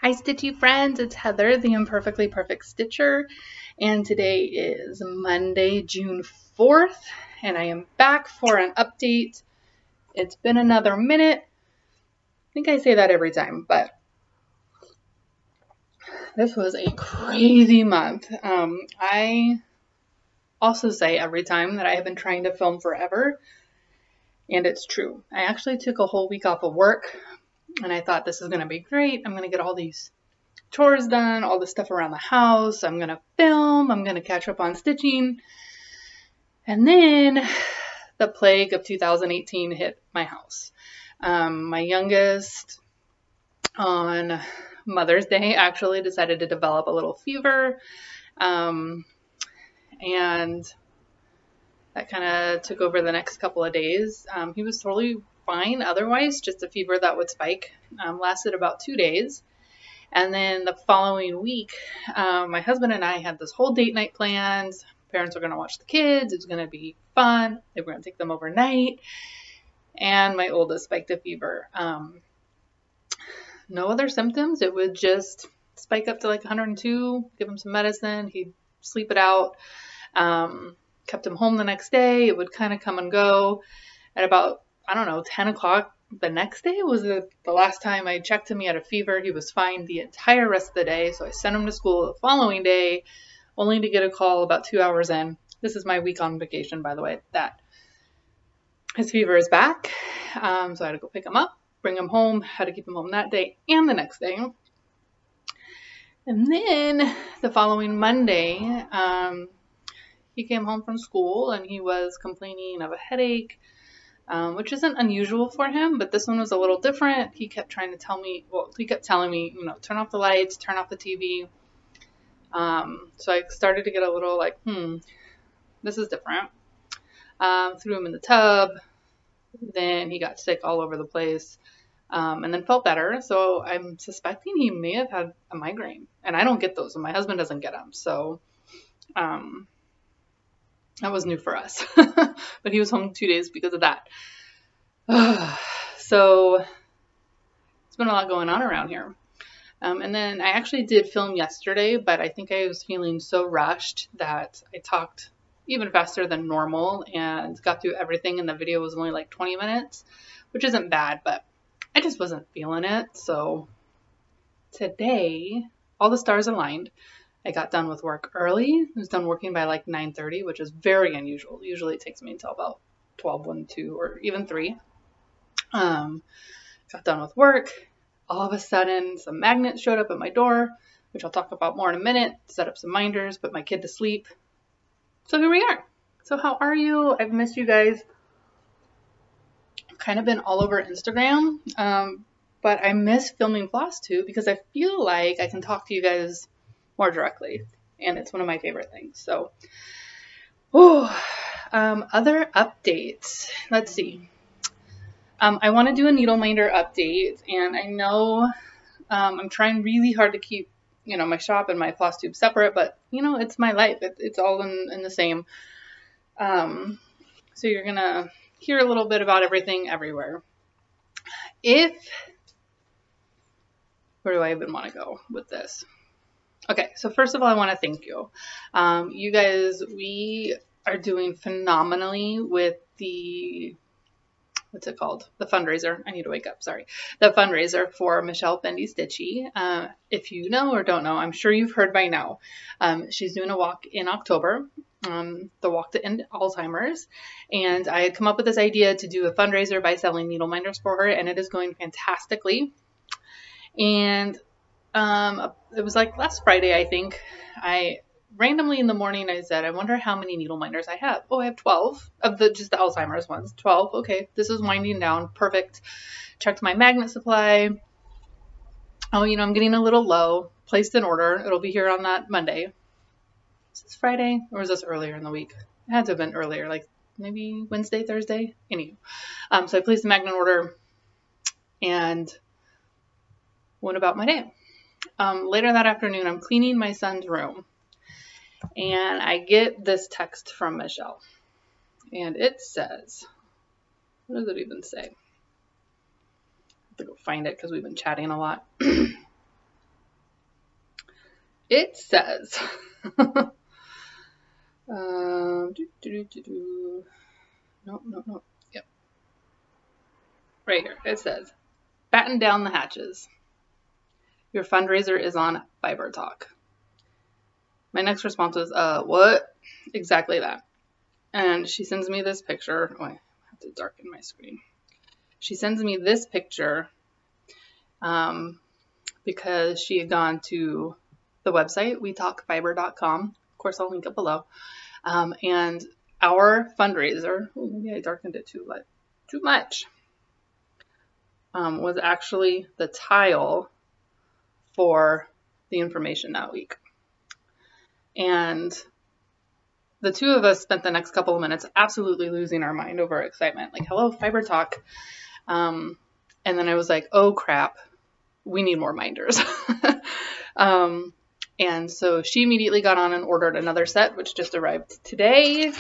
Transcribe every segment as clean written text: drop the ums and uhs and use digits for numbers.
Hi Stitchy friends, it's Heather, the Imperfectly Perfect Stitcher, and today is Monday, June 4th, and I am back for an update. It's been another minute. I think I say that every time, but this was a crazy month. I also say every time that I have been trying to film forever, and it's true. I actually took a whole week off of work, and I thought this is going to be great. I'm going to get all these chores done, all the stuff around the house. I'm going to film. I'm going to catch up on stitching. And then the plague of 2018 hit my house. My youngest on Mother's Day actually decided to develop a little fever. And that kind of took over the next couple of days. He was totally fine otherwise, just a fever that would spike. Lasted about 2 days. And then the following week, my husband and I had this whole date night planned. Parents were going to watch the kids. It was going to be fun. They were going to take them overnight. And my oldest spiked a fever. No other symptoms. It would just spike up to like 102, give him some medicine. He'd sleep it out. Kept him home the next day. It would kind of come and go. At about, 10 o'clock the next day was the last time I checked him. He had a fever. He was fine the entire rest of the day. So I sent him to school the following day, only to get a call about 2 hours in. This is my week on vacation, by the way, that his fever is back. So I had to go pick him up, bring him home, had to keep him home that day and the next day. And then the following Monday, he came home from school and he was complaining of a headache, which isn't unusual for him, but this one was a little different. He kept trying to tell me, he kept telling me, turn off the lights, turn off the TV. So I started to get a little like, this is different. Threw him in the tub. Then he got sick all over the place, and then felt better. So I'm suspecting he may have had a migraine, and I don't get those, and my husband doesn't get them. So, that was new for us, but he was home 2 days because of that. So it's been a lot going on around here. And then I actually did film yesterday, but I think I was feeling so rushed that I talked even faster than normal and got through everything. And the video was only like 20 minutes, which isn't bad, but I just wasn't feeling it. So today, all the stars aligned. I got done with work early. I was done working by like 9:30, which is very unusual. Usually it takes me until about 12, 1, 2, or even 3. Got done with work. All of a sudden, some magnets showed up at my door, which I'll talk about more in a minute. Set up some minders, put my kid to sleep. So here we are. So how are you? I've missed you guys. I've kind of been all over Instagram, but I miss filming Floss too because I feel like I can talk to you guys more directly, and it's one of my favorite things. So, other updates. Let's see. I want to do a needle minder update, and I know I'm trying really hard to keep, my shop and my floss tube separate, but it's my life. It's all in the same. So you're gonna hear a little bit about everything everywhere. Where do I even want to go with this? Okay, so first of all, I want to thank you. You guys, we are doing phenomenally with the, what's it called? The fundraiser. I need to wake up, sorry. The fundraiser for Michelle LindyStitches. If you know or don't know, I'm sure you've heard by now. She's doing a walk in October, the Walk to End Alzheimer's. And I had come up with this idea to do a fundraiser by selling needle minders for her, and it is going fantastically. And it was like last Friday, I think. I randomly in the morning, I said, I wonder how many needle minders I have. Oh, I have 12 of just the Alzheimer's ones. 12. Okay, this is winding down. Perfect. Checked my magnet supply. Oh, I'm getting a little low. Placed an order. It'll be here on that Monday. Is this Friday or was this earlier in the week? It had to have been earlier, like maybe Wednesday, Thursday. Anyway, so I placed the magnet order and went about my day. Later that afternoon, I'm cleaning my son's room, and I get this text from Michelle, and it says, what does it even say? I have to go find it because we've been chatting a lot. It says, no. Yep. Right here. It says, batten down the hatches. Your fundraiser is on Fiber Talk. My next response was, what? Exactly that. And she sends me this picture. Oh, I have to darken my screen. She sends me this picture because she had gone to the website, wetalkfiber.com. Of course, I'll link it below. And our fundraiser, maybe I darkened it too much, was actually the tile for the information that week. And the two of us spent the next couple of minutes absolutely losing our mind over excitement. Like, hello, Fiber Talk. And then I was like, oh crap, we need more minders. And so she immediately got on and ordered another set, which just arrived today.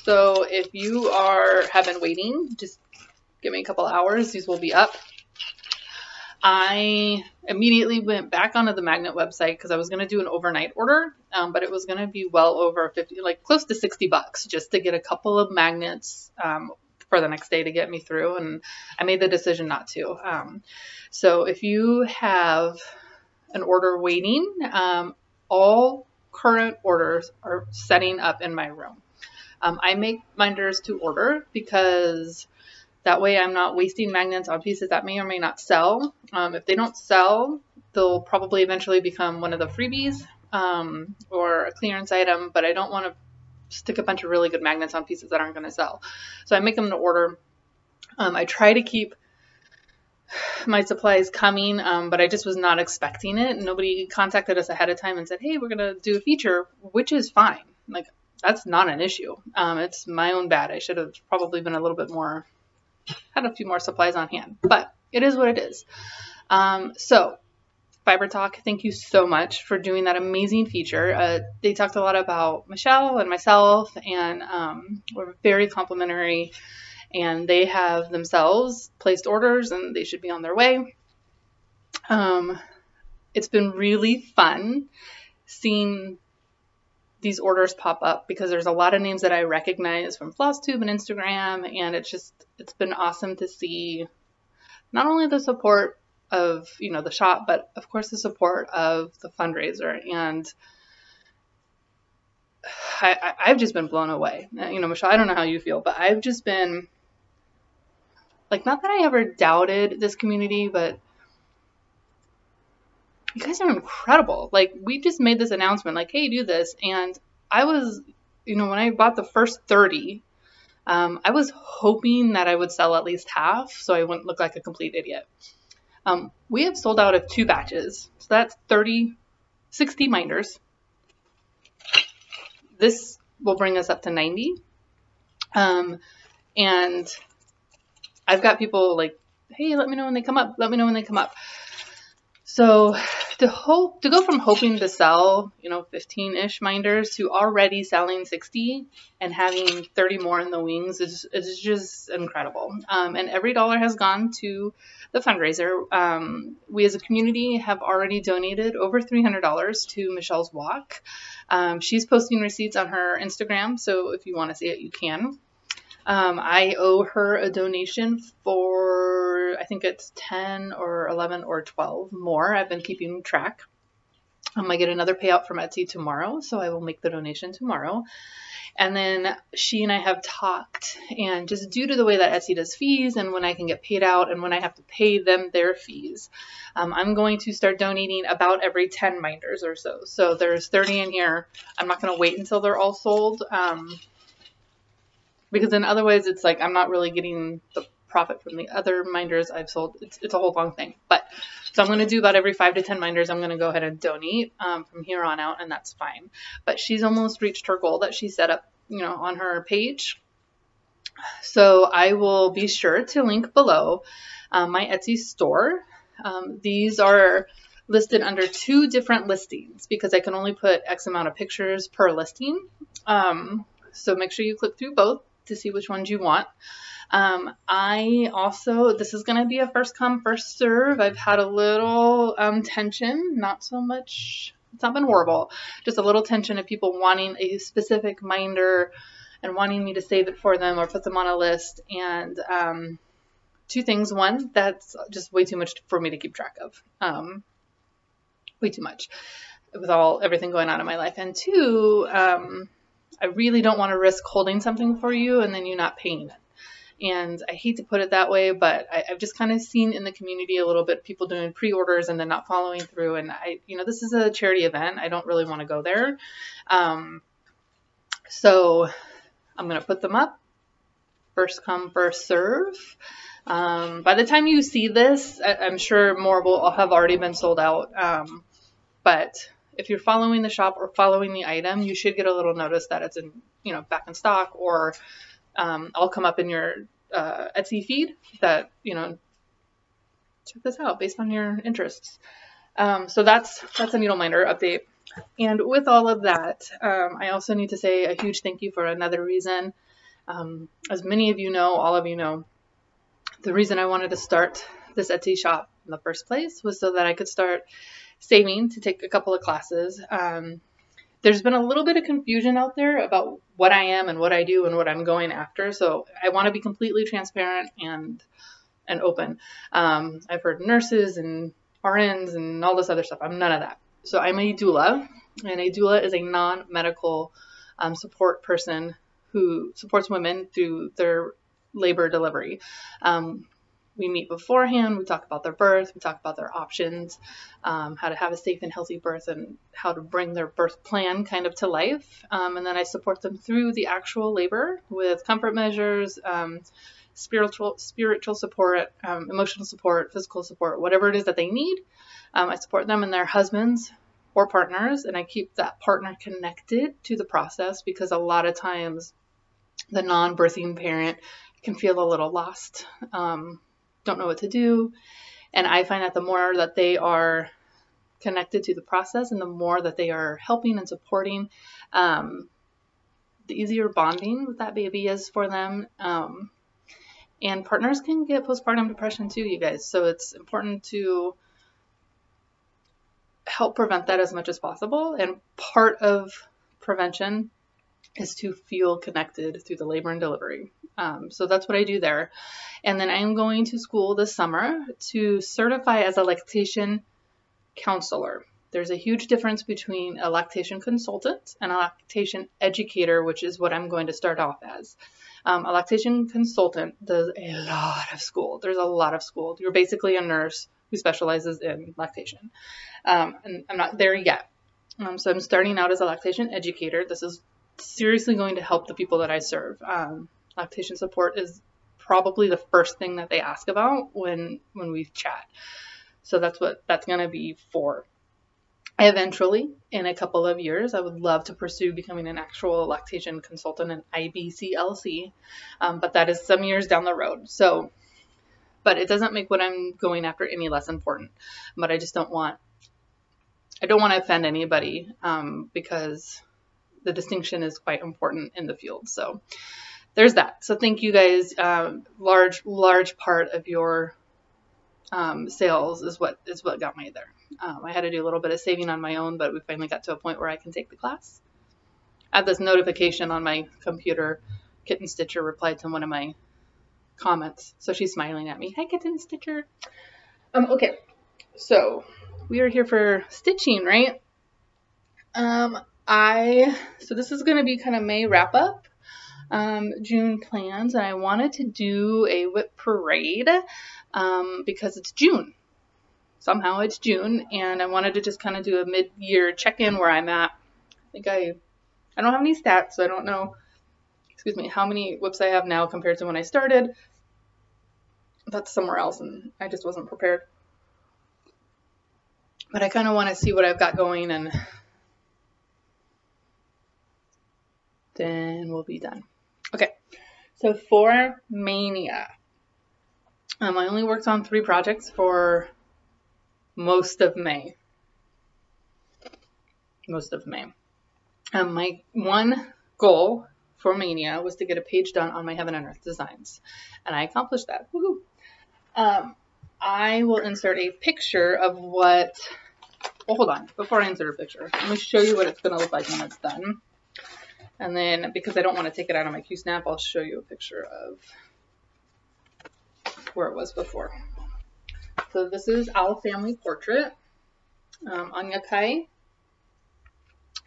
So if you have been waiting, just give me a couple hours. These will be up. I immediately went back onto the magnet website because I was going to do an overnight order, but it was going to be well over 50, like close to $60 just to get a couple of magnets for the next day to get me through. And I made the decision not to. So if you have an order waiting, all current orders are setting up in my room. I make minders to order because that way I'm not wasting magnets on pieces that may or may not sell. If they don't sell, they'll probably eventually become one of the freebies or a clearance item, but I don't want to stick a bunch of really good magnets on pieces that aren't going to sell. So I make them to order. I try to keep my supplies coming, but I just was not expecting it. Nobody contacted us ahead of time and said, hey, we're going to do a feature, which is fine. Like, that's not an issue. It's my own bad. I should have probably been a little bit more, had a few more supplies on hand, but it is what it is. So Fiber Talk, thank you so much for doing that amazing feature. They talked a lot about Michelle and myself, and we're very complimentary, and they have themselves placed orders and they should be on their way. It's been really fun seeing these orders pop up because there's a lot of names that I recognize from Flosstube and Instagram, and it's been awesome to see not only the support of, the shop, but of course the support of the fundraiser. And I've just been blown away. Michelle, I don't know how you feel, but I've just been like, not that I ever doubted this community, but you guys are incredible. Like, we just made this announcement, like, hey, do this. And I was, when I bought the first 30, I was hoping that I would sell at least half so I wouldn't look like a complete idiot. We have sold out of 2 batches. So that's 60 minders. This will bring us up to 90. And I've got people like, hey, let me know when they come up. Let me know when they come up. So to go from hoping to sell, 15-ish minders to already selling 60 and having 30 more in the wings is just incredible. And every dollar has gone to the fundraiser. We as a community have already donated over $300 to Michelle's walk. She's posting receipts on her Instagram, so if you want to see it, you can. I owe her a donation for, I think it's 10 or 11 or 12 more. I've been keeping track. I get another payout from Etsy tomorrow, so I will make the donation tomorrow. And then she and I have talked, and just due to the way that Etsy does fees and when I can get paid out and when I have to pay them their fees, I'm going to start donating about every 10 minders or so. So there's 30 in here. I'm not going to wait until they're all sold. Because in other ways, it's like I'm not really getting the profit from the other minders I've sold. It's a whole long thing. But so I'm going to do about every 5 to 10 minders. I'm going to go ahead and donate from here on out, and that's fine. But she's almost reached her goal that she set up, on her page. So I will be sure to link below my Etsy store. These are listed under 2 different listings because I can only put X amount of pictures per listing. So make sure you click through both to see which ones you want. This is going to be a first come, first serve. I've had a little tension, not so much It's not been horrible, just a little tension of people wanting a specific minder and wanting me to save it for them or put them on a list. And two things. One, that's just way too much for me to keep track of. Way too much with everything going on in my life. And two, I really don't want to risk holding something for you and then you not paying it. And I hate to put it that way, but I've just kind of seen in the community a little bit people doing pre-orders and then not following through. And this is a charity event. I don't really want to go there. So I'm going to put them up. First come, first serve. By the time you see this, I'm sure more will have already been sold out. But if you're following the shop or following the item, you should get a little notice that it's in, back in stock, or I'll come up in your Etsy feed that, check this out based on your interests. So that's a needle minder update. And with all of that, I also need to say a huge thank you for another reason. As many of you know, all of you know, the reason I wanted to start this Etsy shop in the first place was so that I could start saving to take a couple of classes. There's been a little bit of confusion out there about what I am and what I do and what I'm going after. So I want to be completely transparent and open. I've heard nurses and RNs and all this other stuff. I'm none of that. So I'm a doula, and a doula is a non-medical support person who supports women through their labor delivery. We meet beforehand, we talk about their birth, we talk about their options, how to have a safe and healthy birth, and how to bring their birth plan kind of to life. And then I support them through the actual labor with comfort measures, spiritual support, emotional support, physical support, whatever it is that they need. I support them and their husbands or partners, and I keep that partner connected to the process, because a lot of times the non-birthing parent can feel a little lost, don't know what to do. And I find that the more that they are connected to the process and the more that they are helping and supporting, the easier bonding with that baby is for them. And partners can get postpartum depression too, you guys. So it's important to help prevent that as much as possible. And part of prevention is to feel connected through the labor and delivery. So that's what I do there. And then I'm going to school this summer to certify as a lactation counselor. There's a huge difference between a lactation consultant and a lactation educator, which is what I'm going to start off as. A lactation consultant does a lot of school. There's a lot of school. You're basically a nurse who specializes in lactation. And I'm not there yet. So I'm starting out as a lactation educator. This is seriously going to help the people that I serve. Lactation support is probably the first thing that they ask about when we chat. So that's what that's going to be for. Eventually, in a couple of years, I would love to pursue becoming an actual lactation consultant, an IBCLC, but that is some years down the road. So, but it doesn't make what I'm going after any less important. But I don't want to offend anybody, because the distinction is quite important in the field. So there's that. So thank you guys. Large part of your sales is what got me there. I had to do a little bit of saving on my own, but we finally got to a point where I can take the class. I have this notification on my computer. Kitten Stitcher replied to one of my comments, so she's smiling at me. Hi, Kitten Stitcher. Okay, so we are here for stitching, right? So this is going to be kind of May wrap up. June plans, and I wanted to do a WIP parade because it's June. Somehow it's June, and I wanted to just kind of do a mid-year check-in where I'm at. I don't have any stats, so I don't know, how many WIPs I have now compared to when I started. That's somewhere else, and I just wasn't prepared. But I kind of want to see what I've got going, and then we'll be done. Okay, so for Mania, I only worked on 3 projects for most of May. My one goal for Mania was to get a page done on my Heaven and Earth designs, and I accomplished that. Woohoo! I will insert a picture of what well, hold on. Before I insert a picture, let me show you what it's going to look like when it's done. And then, because I don't want to take it out of my Q-snap, I'll show you a picture of where it was before. So this is our family portrait. Anya Kai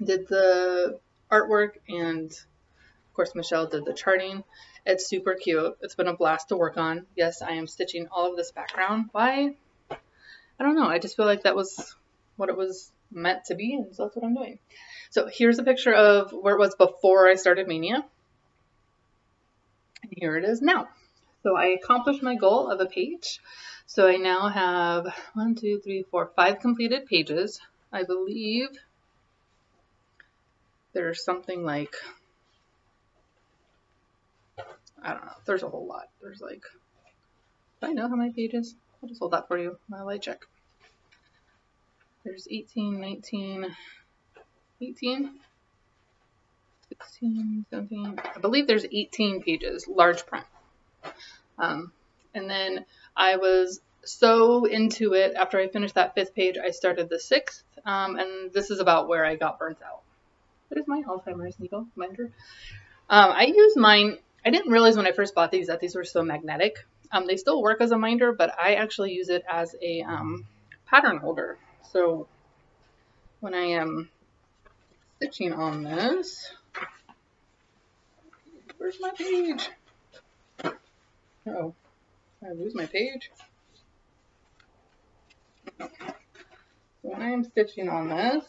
did the artwork, and of course Michelle did the charting. It's super cute. It's been a blast to work on. Yes, I am stitching all of this background. Why? I don't know. I just feel like that was what it was meant to be, and so that's what I'm doing. So here's a picture of where it was before I started Mania. And here it is now. So I accomplished my goal of a page. So I now have 1, 2, 3, 4, 5 completed pages. I believe there's something like, I don't know, there's a whole lot. There's like, do I know how many pages? I'll just hold that for you while I check. There's 18, 19, 18, 16, 17. I believe there's 18 pages, large print. And then I was so into it, after I finished that 5th page, I started the 6th, and this is about where I got burnt out. There's my Alzheimer's needle binder. I use mine. I didn't realize when I first bought these that these were so magnetic. They still work as a minder, but I actually use it as a pattern holder. So when I am stitching on this, where's my page? Uh-oh, I lose my page. So when I am stitching on this,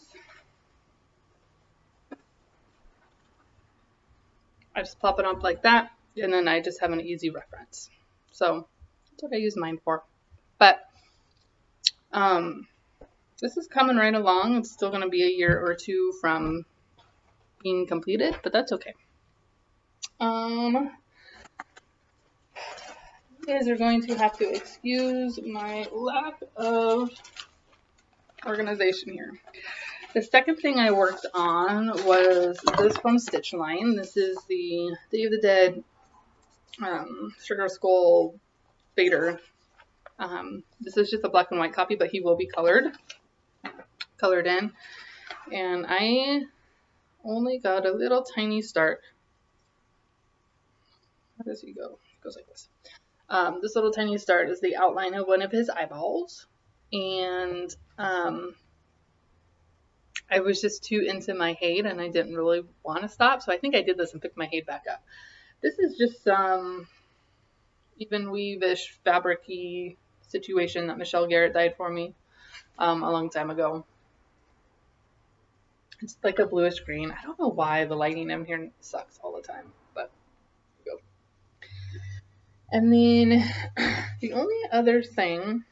I just pop it up like that, and then I just have an easy reference. So that's what I use mine for. But this is coming right along. It's still going to be a year or two from being completed, but that's okay. You guys are going to have to excuse my lack of organization here. The second thing I worked on was this from Stitch Line. This is the Day of the Dead Sugar Skull Vader. This is just a black and white copy, but he will be colored in. And I only got a little tiny start. How does he go? It goes like this. This little tiny start is the outline of one of his eyeballs. And I was just too into my hate, and I didn't really want to stop. So I think I did this and picked my hate back up. This is just some even weave-ish, fabric-y situation that Michelle Garrett dyed for me a long time ago. It's like a bluish green. I don't know why the lighting in here sucks all the time, but here we go. And then the only other thing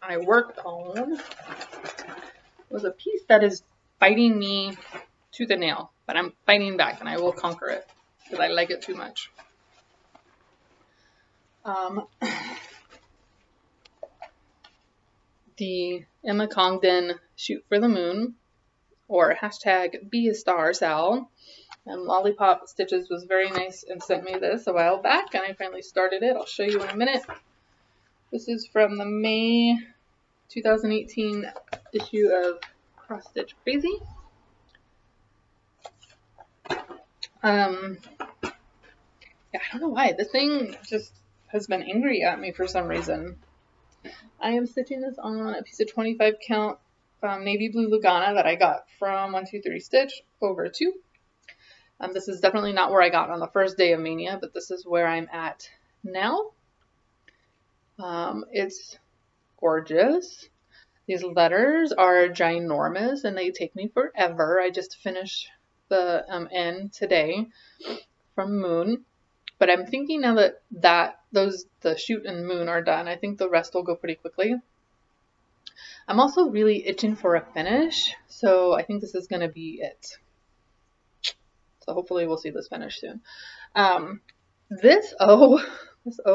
I worked on was a piece that is biting me tooth and nail, but I'm fighting back and I will conquer it because I like it too much. The Emma Congdon Shoot for the Moon, or hashtag Be a Star Sal. And Lollipop Stitches was very nice and sent me this a while back, and I finally started it. I'll show you in a minute. This is from the May 2018 issue of Cross Stitch Crazy. Yeah, I don't know why. This thing just has been angry at me for some reason. I am stitching this on a piece of 25 count navy blue Lugana that I got from 123 Stitch over 2. This is definitely not where I got on the first day of Mania, but this is where I'm at now. It's gorgeous. These letters are ginormous and they take me forever. I just finished the N today from Moon, but I'm thinking now that the shoot and Moon are done, I think the rest will go pretty quickly. I'm also really itching for a finish, so I think this is going to be it. So hopefully we'll see this finish soon. This O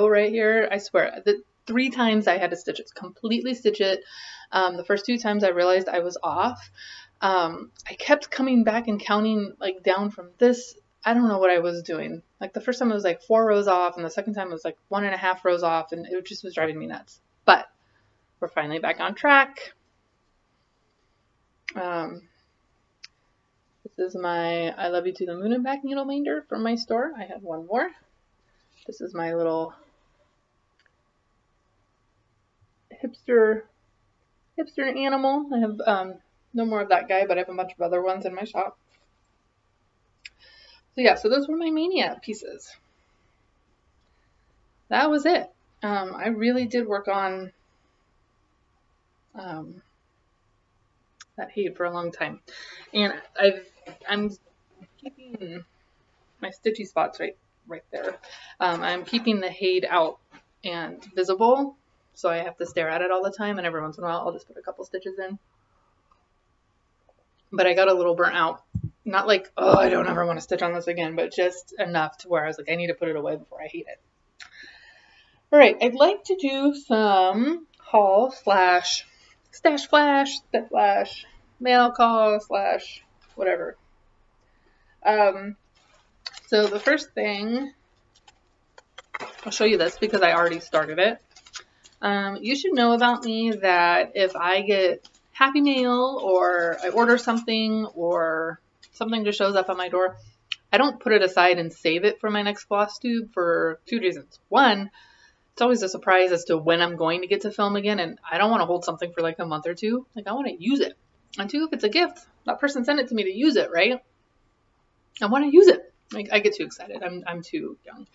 right here, I swear, the 3 times I had to stitch it, completely stitch it. The first 2 times I realized I was off. I kept coming back and counting like down from this. I don't know what I was doing. Like the first time it was like 4 rows off, and the second time it was like 1.5 rows off, and it just was driving me nuts. But we're finally back on track. This is my I Love You to the Moon and Back needle minder from my store. I have one more. This is my little hipster animal. I have no more of that guy, but I have a bunch of other ones in my shop. So yeah, so those were my Mania pieces. That was it. I really did work on that Hade for a long time, and I'm keeping my stitchy spots right there. I'm keeping the Hade out and visible, so I have to stare at it all the time, and every once in a while I'll just put a couple stitches in. But I got a little burnt out. Not like, oh, I don't ever want to stitch on this again, but just enough to where I was like, I need to put it away before I hate it. All right, I'd like to do some haul slash stash flash, step flash, mail call slash whatever. So the first thing, I'll show you this because I already started it. You should know about me that if I get Happy Mail or I order something or something just shows up on my door, I don't put it aside and save it for my next floss tube for 2 reasons. One, it's always a surprise as to when I'm going to get to film again, and I don't want to hold something for like a month or two. Like, I want to use it. And two, if it's a gift, that person sent it to me to use it, right? I want to use it. Like, I get too excited. I'm too young.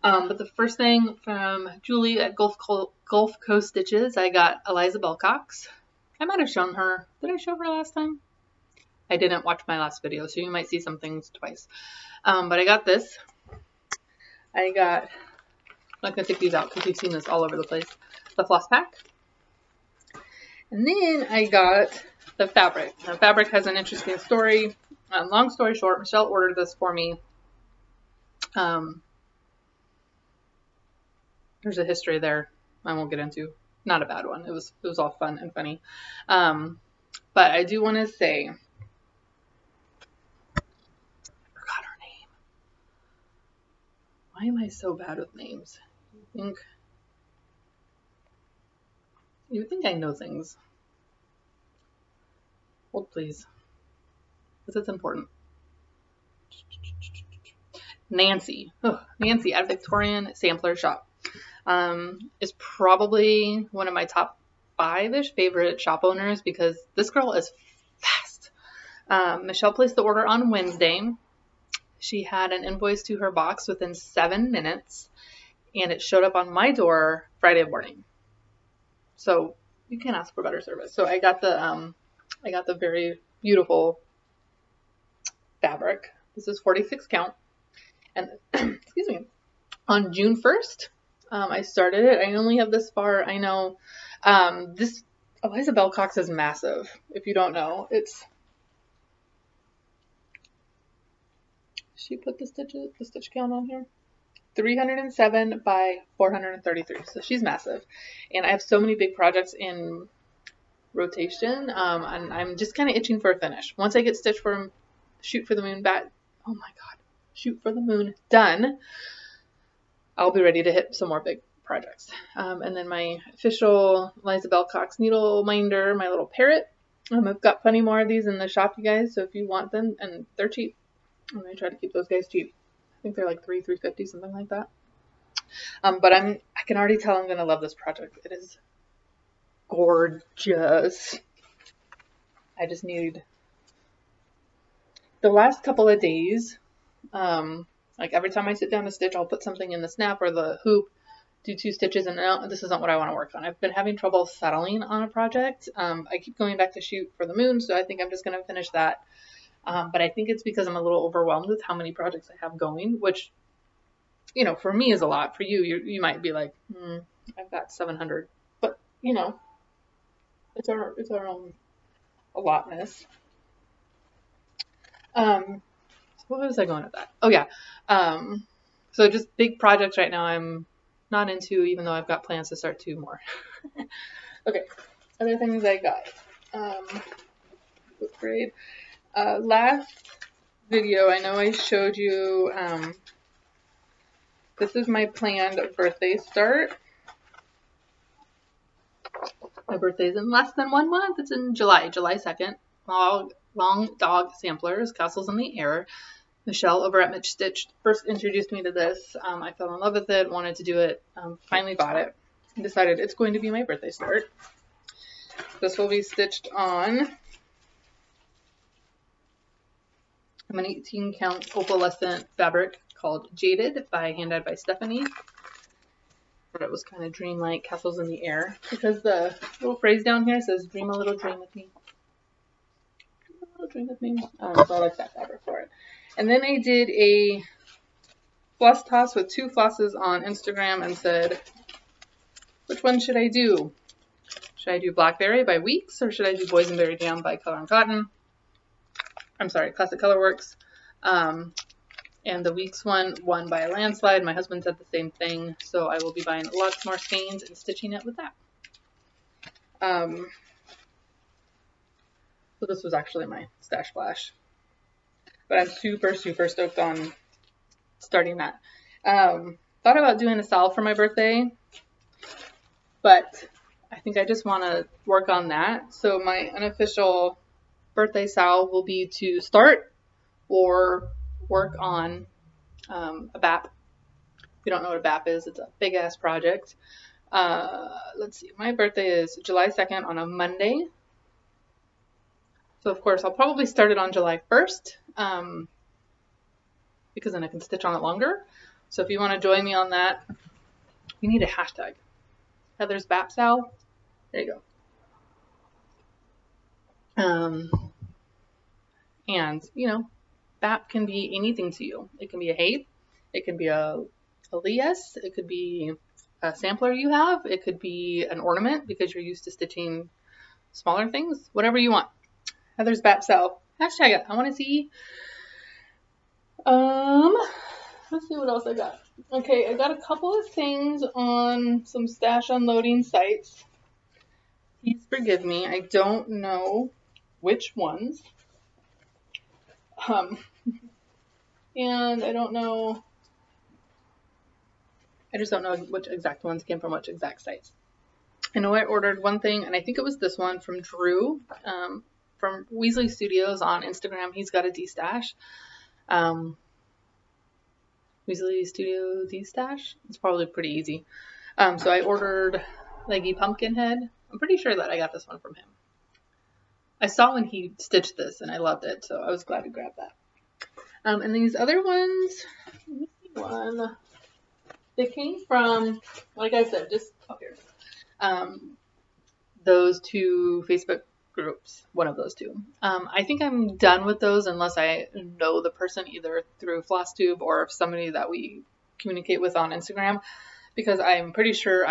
But the first thing from Julie at Gulf Coast Stitches, I got Eliza Bellcox. I might have shown her. Did I show her last time? I didn't watch my last video, so you might see some things twice. But I got this. I'm not going to take these out because you've seen this all over the place. The floss pack. And then I got the fabric. The fabric has an interesting story. Long story short, Michelle ordered this for me. There's a history there I won't get into. Not a bad one. It was all fun and funny. But I do want to say, I forgot her name. Why am I so bad with names? You think I know things. Hold please. Because it's important. Nancy. Nancy at Victorian Sampler Shop. Is probably one of my top 5-ish favorite shop owners because this girl is fast. Michelle placed the order on Wednesday. She had an invoice to her box within 7 minutes, and it showed up on my door Friday morning. So you can't ask for better service. So I got the very beautiful fabric. This is 46 count, and excuse me, on June 1st. I started it. I only have this far. I know this Eliza Bellcox is massive. If you don't know, she put the stitch count on here. 307 by 433. So she's massive. And I have so many big projects in rotation. And I'm just kind of itching for a finish. Once I get Shoot for the Moon back. Oh my God. Shoot for the Moon done. I'll be ready to hit some more big projects. And then my official Eliza Bellcox needle minder, my little parrot. I've got plenty more of these in the shop, you guys. So if you want them, and they're cheap. I'm going to try to keep those guys cheap. I think they're like $3.50, something like that. But I can already tell I'm going to love this project. It is gorgeous. I just need the last couple of days. Like every time I sit down to stitch, I'll put something in the snap or the hoop, do 2 stitches, and no, this isn't what I want to work on. I've been having trouble settling on a project. I keep going back to Shoot for the Moon, so I think I'm just going to finish that. But I think it's because I'm a little overwhelmed with how many projects I have going, which, you know, for me is a lot. For you, you might be like, I've got 700, but you know, it's our own allotness. What was I going with that? Oh yeah. So just big projects right now I'm not into, even though I've got plans to start 2 more. Okay. Other things I got. Fifth grade. Last video, I know I showed you, this is my planned birthday start. My birthday's in less than 1 month. It's in July 2nd. long dog samplers, Castles in the Air. Michelle over at Mitch Stitch first introduced me to this. I fell in love with it, wanted to do it, finally bought it, and decided it's going to be my birthday start. This will be stitched on an 18 count opalescent fabric called Jaded hand dyed by Stephanie. But it was kind of dreamlike, Castles in the Air, because the little phrase down here says dream a little dream with me. Dream a little dream with me. So I like that fabric for it. And then I did a floss toss with 2 flosses on Instagram and said, which one should I do? Should I do Blackberry by Weeks, or should I do Boysenberry Jam by Color and Cotton? I'm sorry, Classic Colorworks. And the Weeks one won by a landslide. My husband said the same thing, so I will be buying lots more skeins and stitching it with that. So this was actually my stash splash. But I'm super, super stoked on starting that. Thought about doing a salve for my birthday, but I think I just want to work on that. So my unofficial birthday salve will be to start or work on a BAP. If you don't know what a BAP is, it's a big ass project. Let's see, my birthday is July 2nd on a Monday. So of course I'll probably start it on July 1st because then I can stitch on it longer. So if you want to join me on that, you need a hashtag. Heather's BAP salve. There you go. And you know, BAP can be anything to you. It can be a HAPE, it can be a LES, it could be a sampler you have, it could be an ornament because you're used to stitching smaller things, whatever you want. Heather's BAP salve. Hashtag it. I want to see. Let's see what else I got. Okay, I got a couple of things on some stash unloading sites. Please forgive me. I don't know which ones. And I don't know. I just don't know which exact ones came from which exact sites. I know I ordered one thing, and I think it was this one from Drew, from Weasley Studios on Instagram. He's got a D-stash. Weasley Studio D-stash. It's probably pretty easy. So I ordered Leggy Pumpkinhead. I'm pretty sure that I got this one from him. I saw when he stitched this, and I loved it, so I was glad to grab that. And these other ones, let me see one. They came from, like I said, just up here. Those 2 Facebook groups, one of those 2. I think I'm done with those unless I know the person either through Flosstube or somebody that we communicate with on Instagram, because I'm pretty sure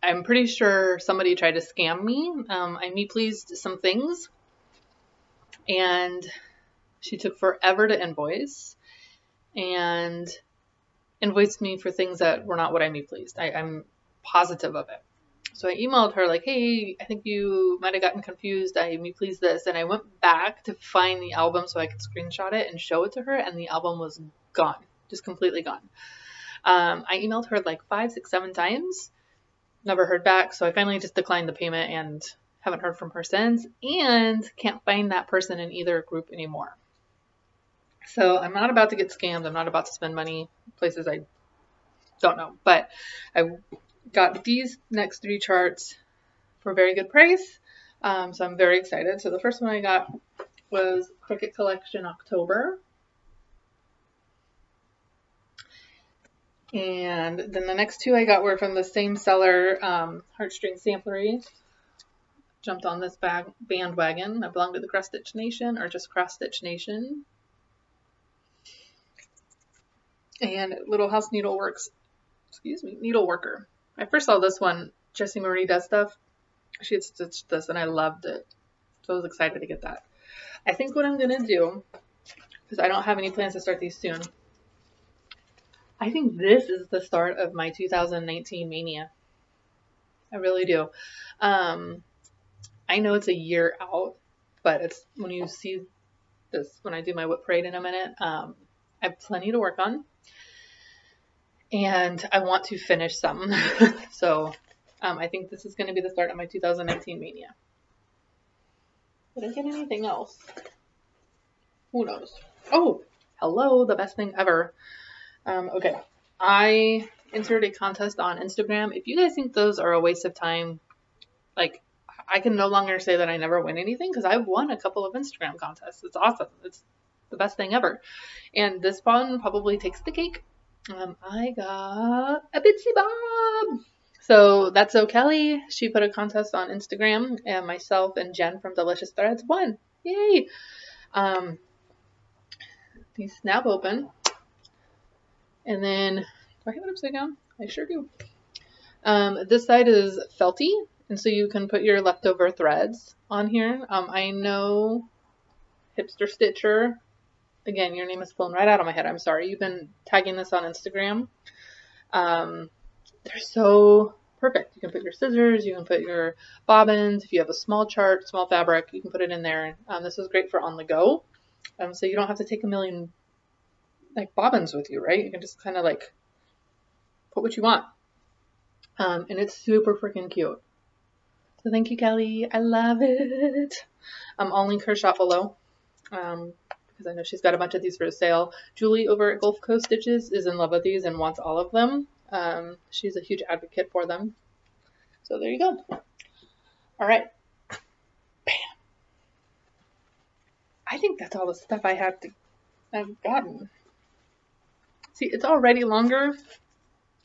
I'm pretty sure somebody tried to scam me. I me-pleased some things, and she took forever to invoice, and invoiced me for things that were not what I me-pleased. I'm positive of it. So I emailed her like, hey, I think you might have gotten confused. I me-pleased this. And I went back to find the album so I could screenshot it and show it to her, and the album was gone, just completely gone. I emailed her like 5, 6, 7 times. Never heard back, so I finally just declined the payment and haven't heard from her since, and can't find that person in either group anymore. So I'm not about to get scammed. I'm not about to spend money places I don't know, but I got these next 3 charts for a very good price, so I'm very excited. So the first one I got was Cricut Collection October. And then the next 2 I got were from the same seller, Heartstring Samplery. Jumped on this bandwagon. I belong to the Cross Stitch Nation, or just Cross Stitch Nation. And Little House Needleworks, Needleworker. I first saw this one, Jessie Marie Does Stuff. She had stitched this and I loved it. So I was excited to get that. I think what I'm going to do, because I don't have any plans to start these soon, I think this is the start of my 2019 mania. I really do. I know it's a year out, but it's when you see this, when I do my WIP parade in a minute, I have plenty to work on. And I want to finish some. So I think this is going to be the start of my 2019 mania. Did I get anything else? Who knows? Oh, hello, the best thing ever. Okay, I entered a contest on Instagram. If you guys think those are a waste of time, like, I can no longer say that I never win anything because I've won a couple of Instagram contests. It's awesome. It's the best thing ever. And this one probably takes the cake. I got a Bitsy Bob. So that's so Kelly. She put a contest on Instagram, and myself and Jen from Delicious Threads won. Yay! These snap open. And then, do I have it upside down? I sure do. This side is felty, and so you can put your leftover threads on here. I know Hipster Stitcher. Again, your name is flown right out of my head. I'm sorry. You've been tagging this on Instagram. They're so perfect. You can put your scissors, you can put your bobbins. If you have a small chart, small fabric, you can put it in there. This is great for on the go. So you don't have to take a million like bobbins with you, right? You can just kind of like put what you want. And it's super freaking cute. So thank you, Kelly. I love it. I'll link her shop below. Because I know she's got a bunch of these for sale. Julie over at Gulf Coast Stitches is in love with these and wants all of them. She's a huge advocate for them. So there you go. All right. Bam. I think that's all the stuff I've gotten. See, it's already longer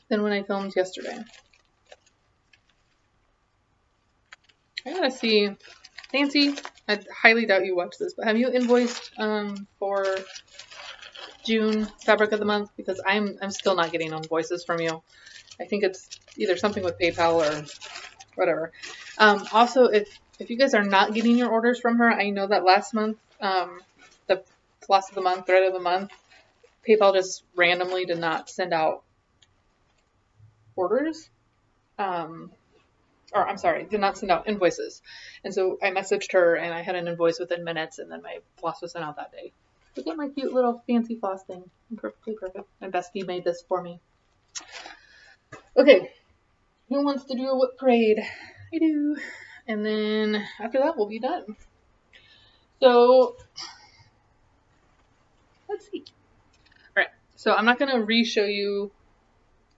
than when I filmed yesterday. I gotta see. Nancy, I highly doubt you watch this, but have you invoiced for June fabric of the month? Because I'm still not getting invoices from you. I think it's either something with PayPal or whatever. Also, if you guys are not getting your orders from her, I know that last month, the floss of the month, thread of the month, PayPal just randomly did not send out orders. Or I'm sorry, did not send out invoices. And so I messaged her and I had an invoice within minutes and then my floss was sent out that day. Look at my cute little fancy floss thing. Perfectly perfect. My bestie made this for me. Okay, who wants to do a WIP parade? I do. And then after that, we'll be done. So, let's see. All right, so I'm not going to re-show you,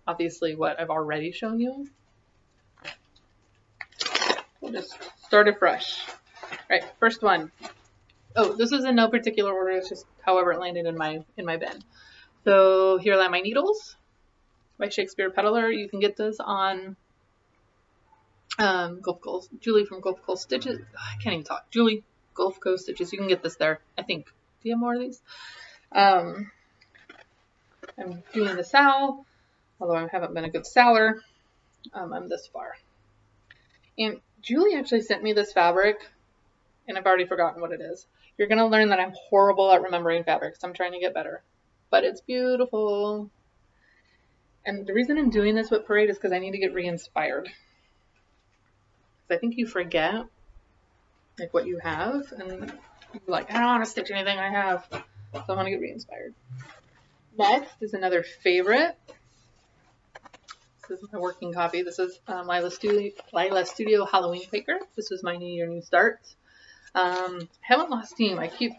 obviously, what I've already shown you. We'll just start afresh. All right, first one. Oh, this is in no particular order. It's just however it landed in my bin. So here lie my needles by Shakespeare Peddler. You can get this on Julie from Gulf Coast Stitches. I can't even talk. Julie, Gulf Coast Stitches. You can get this there, I think. Do you have more of these? I'm doing the sal, although I haven't been a good saler. I'm this far. And Julie actually sent me this fabric, and I've already forgotten what it is. You're going to learn that I'm horrible at remembering fabrics. I'm trying to get better. But it's beautiful. And the reason I'm doing this WIP parade is because I need to get re-inspired. Because I think you forget like what you have, and you're like, I don't want to stitch anything I have. So I want to get re-inspired. Next is another favorite. This is my working copy. This is Lila Studio Halloween Quaker. This is my New Year, New Start. Haven't lost steam. I keep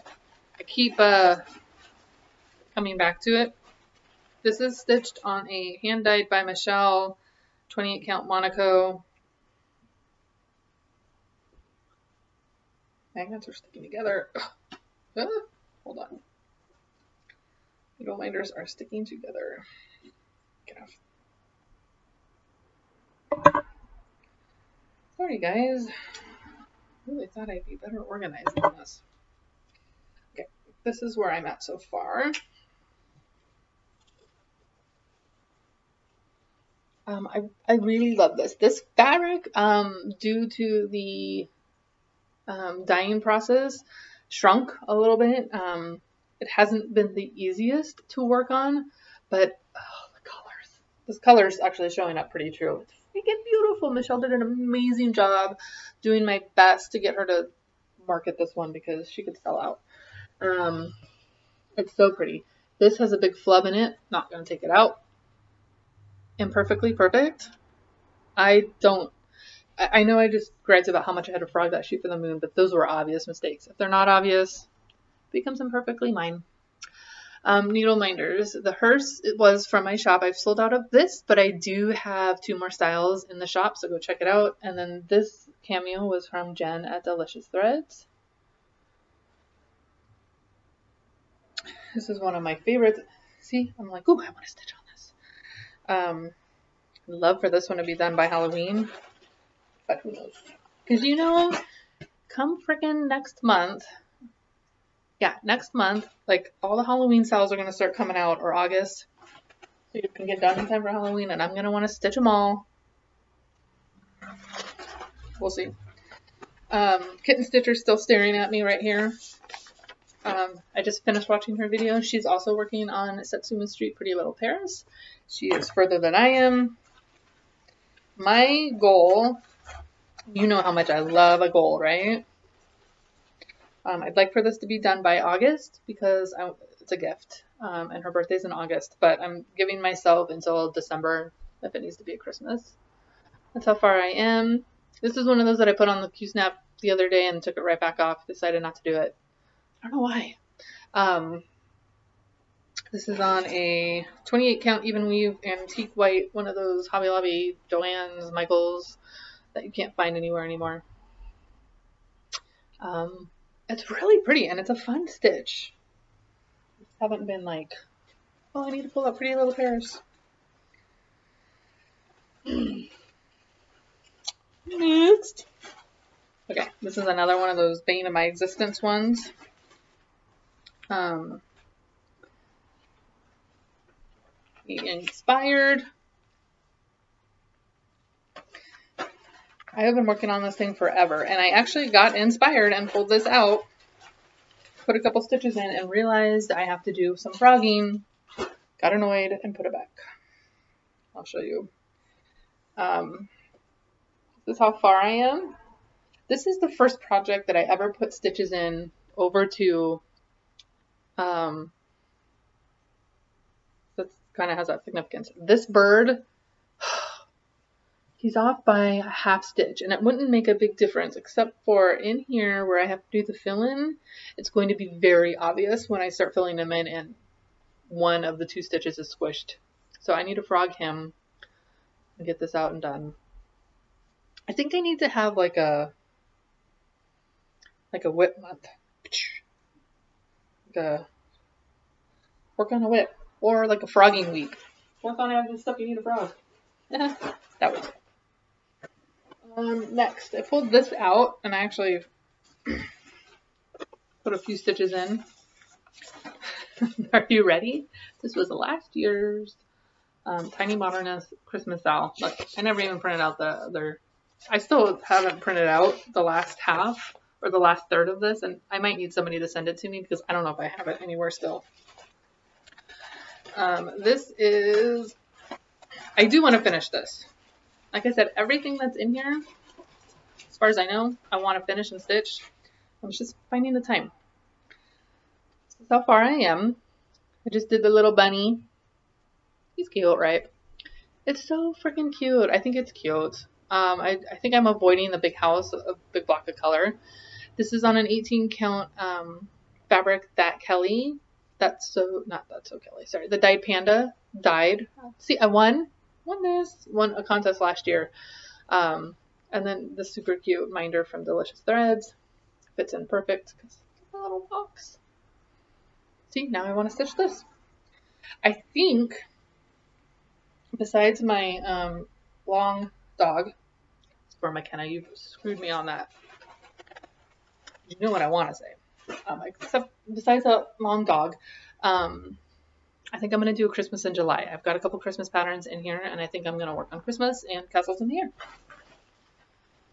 coming back to it. This is stitched on a hand dyed by Michelle 28 count Monaco. Magnets are sticking together. Hold on. Needle minders are sticking together. Get off. Sorry guys, really thought I'd be better organized than this. Okay, this is where I'm at so far. I really love this. This fabric, due to the dyeing process, shrunk a little bit. It hasn't been the easiest to work on, but oh, the colors. This color is actually showing up pretty true. It's freaking beautiful. Michelle did an amazing job doing my best to get her to market this one because she could sell out. It's so pretty. This has a big flub in it. Not going to take it out. Imperfectly perfect. I don't I know I just griped about how much I had to frog that shoot for the moon, but those were obvious mistakes. If they're not obvious, it becomes imperfectly mine. Needle minders. The hearse, it was from my shop. I've sold out of this, but I do have 2 more styles in the shop, so go check it out. And then this cameo was from Jen at Delicious Threads. This is one of my favorites. See, I'm like, ooh, I want to stitch on this. Love for this one to be done by Halloween, but who knows? Because you know, come frickin' next month, next month, like all the Halloween styles are going to start coming out, or August, so you can get done in time for Halloween, and I'm going to want to stitch them all. We'll see. Kitten Stitcher still staring at me right here. I just finished watching her video. She's also working on Satsuma Street Pretty Little Paris. She is further than I am. My goal, you know how much I love a goal, right? I'd like for this to be done by August because it's a gift, and her birthday's in August, but I'm giving myself until December if it needs to be a Christmas. That's how far I am. This is one of those that I put on the Q-snap the other day and took it right back off. Decided not to do it. I don't know why. This is on a 28 count even weave antique white, one of those Hobby Lobby, Joann's, Michael's that you can't find anywhere anymore. It's really pretty and it's a fun stitch. I haven't been like, oh, I need to pull up Pretty Little Paris. Next. Okay, this is another one of those bane of my existence ones. Inspired. I have been working on this thing forever, and I actually got inspired and pulled this out, put a couple stitches in, and realized I have to do some frogging. Got annoyed and put it back. I'll show you. This is how far I am. This is the first project that I ever put stitches in over to, that kind of has that significance. This bird, he's off by a half stitch, and it wouldn't make a big difference except for in here where I have to do the fill-in. It's going to be very obvious when I start filling them in and one of the 2 stitches is squished. So I need to frog him and get this out and done. I think I need to have like a WIP month. Work on a WIP. Or like a frogging week. Work on having stuff you need to frog. That was it. Next, I pulled this out and I actually put a few stitches in. Are you ready? This was last year's Tiny Modernist Christmas owl. Look, I never even printed out the other. I still haven't printed out the last half or the last third of this, and I might need somebody to send it to me because I don't know if I have it anywhere still. This is, I do want to finish this. Like I said, everything that's in here, as far as I know, I want to finish and stitch. I was just finding the time. This is how far I am. I just did the little bunny. He's cute, right? It's so freaking cute. I think it's cute. I think I'm avoiding the big house, a big block of color. This is on an 18 count fabric that Kelly, not so Kelly, sorry, the Dyed Panda dyed. See, I won a contest last year. And then the super cute minder from Delicious Threads. Fits in perfect because it's a little box. See, now I want to stitch this. I think, besides my long dog, for McKenna, you've screwed me on that. You know what I want to say. Except besides a long dog, I think I'm going to do a Christmas in July. I've got a couple Christmas patterns in here, and I think I'm going to work on Christmas and castles in the air.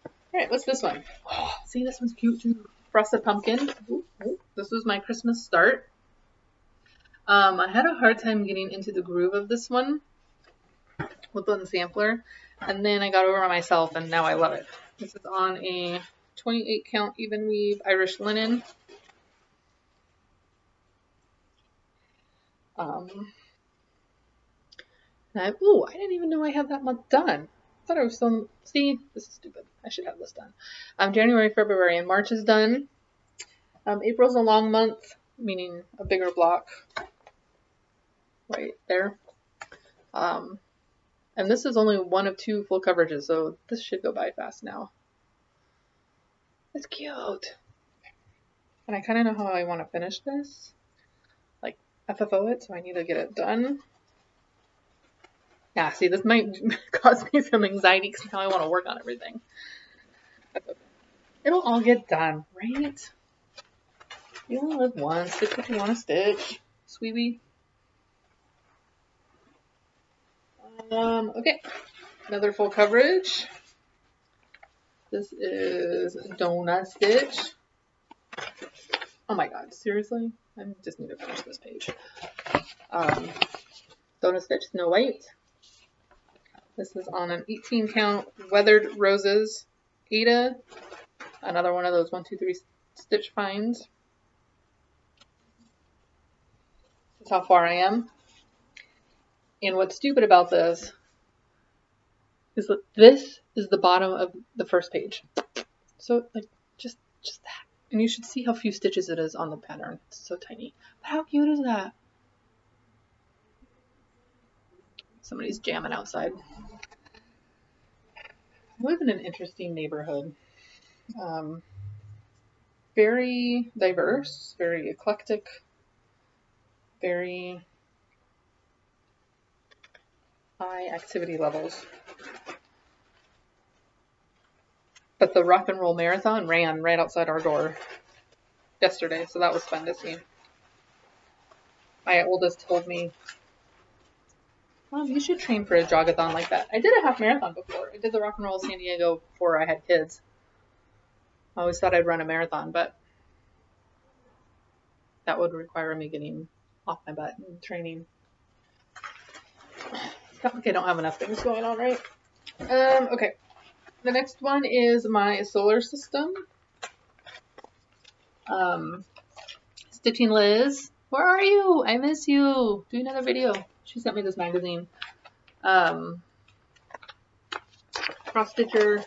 All right, what's this one? Oh, see, this one's cute too. Frosted Pumpkin. Ooh, ooh. This was my Christmas start. I had a hard time getting into the groove of this one with the sampler, and then I got over myself, and now I love it. This is on a 28 count even weave Irish linen. I didn't even know I had that much done. thought I was still, see, this is stupid. I should have this done. January, February, and March is done. April's a long month, meaning a bigger block right there. And this is only one of 2 full coverages, so this should go by fast now. It's cute. And I kind of know how I want to finish this. Like, FFO it, so I need to get it done. Yeah, see, this might cause me some anxiety because now I want to work on everything. It'll all get done, right? You only live once. Stitch what you want to stitch, sweetie. Okay, another full coverage. This is Donut Stitch. Oh my god, seriously? I just need to finish this page. Donut Stitch, Snow White. This is on an 18 count Weathered Roses Ada. Another one of those 1, 2, 3 stitch finds. That's how far I am. And what's stupid about this is that this is the bottom of the first page. So like just that. And you should see how few stitches it is on the pattern. It's so tiny. But how cute is that? Somebody's jamming outside. I live in an interesting neighborhood. Very diverse, very eclectic, very high activity levels. But the rock and roll marathon ran right outside our door yesterday, so that was fun to see. My oldest told me, "Mom, you should train for a jogathon like that." I did a half marathon before. I did the Rock and Roll San Diego before I had kids. I always thought I'd run a marathon, but that would require me getting off my butt and training. It's not like I don't have enough things going on, right? Okay. The next one is my solar system. Stitching Liz. Where are you? I miss you. Do another video. She sent me this magazine. Cross Stitcher.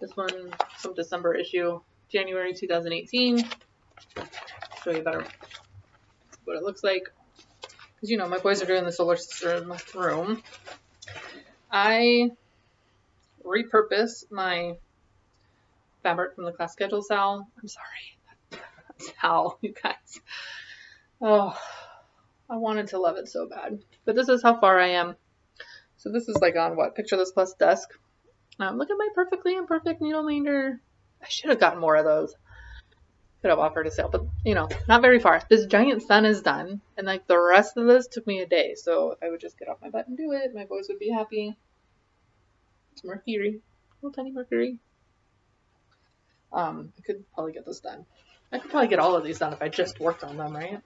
This one from December issue, January 2018. Show you better what it looks like. Because, you know, my boys are doing the solar system room. I repurpose my fabric from the class schedule, Sal. I'm sorry. Sal, you guys. Oh, I wanted to love it so bad. But this is how far I am. So this is like on what? Picture This Plus Desk. Look at my perfectly imperfect needle minder. I should have gotten more of those. Could have offered a sale, but you know, not very far. This giant sun is done, and like the rest of this took me a day. So if I would just get off my butt and do it, my boys would be happy. It's Mercury, little tiny Mercury. I could probably get this done. I could probably get all of these done if I just worked on them, right?